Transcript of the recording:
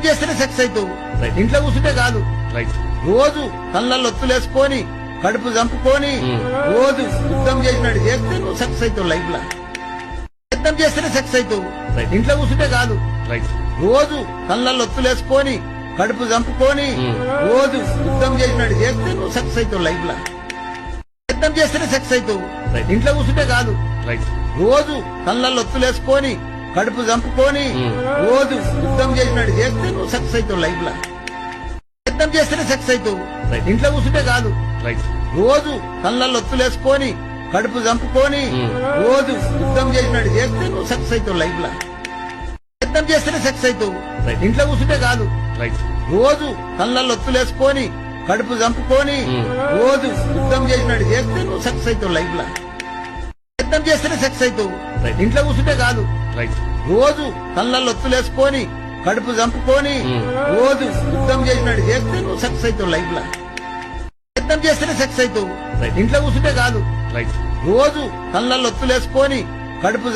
ప్రయత్నం చేస్తేనే సెక్స్ అవుతావు. Right. ఇంట్లో కూర్చుంటే కాదు. రైట్ రోజు కళ్ళల్లో ఒత్తులేసుకొని కడుపు చంపుకొని రోజు యుద్ధం చేసినట్టు చేస్తే నువ్వు సెక్స్ అవుతావు లైఫ్ లా. ప్రయత్నం చేస్తేనే సెక్స్ అవుతావు. Right. ఇంట్లో కూర్చుంటే కాదు. రైట్ రోజు కళ్ళల్లో ఒత్తులేసుకొని కడుపు చంపుకొని రోజు యుద్ధం చేసినట్టు చేస్తే నువ్వు సెక్స్ అవుతావు లైఫ్ లా. ప్రయత్నం చేస్తేనే సెక్స్ అవుతావు. Right. ఇంట్లో కూర్చుంటే కాదు. రైట్ రోజు కళ్ళల్లో ఒత్తులేసుకొని కడుపు చంపుకొని రోజు యుద్ధం చేసినట్టు చేస్తే నువ్వు సెక్స్ అవుతావు లైఫ్ లా. ప్రయత్నం చేస్తేనే సెక్స్ అవుతావు. Right. ఇంట్లో కూర్చుంటే కాదు. రైట్ రోజు కళ్ళల్లో ఒత్తులేసుకొని కడుపు చంపుకొని రోజు యుద్ధం చేసినట్టు చేస్తే నువ్వు సెక్స్ అవుతావు లైఫ్ లా. ప్రయత్నం చేస్తేనే సెక్స్ అవుతావు. Right. ఇంట్లో కూర్చుంటే కాదు. రైట్ రోజు కళ్ళల్లో ఒత్తులేసుకొని కడుపు చంపుకొని రోజు యుద్ధం చేసినట్టు చేస్తే నువ్వు సెక్స్ అవుతావు లైఫ్ లా. ప్రయత్నం చేస్తేనే సెక్స్ అవుతావు. Right. ఇంట్లో కూర్చుంటే కాదు. రైట్ రోజు కళ్ళల్లో ఒత్తులేసుకొని కడుపు చంపుకొని రోజు యుద్ధం చేసినట్టు చేస్తే నువ్వు సెక్స్ అవుతావు లైఫ్ లా. ప్రయత్నం చేస్తేనే సెక్స్ అవుతావు. Right. ఇంట్లో కూర్చుంటే కాదు. రైట్ రోజు కళ్ళల్లో ఒత్తులేసుకొని కడుపు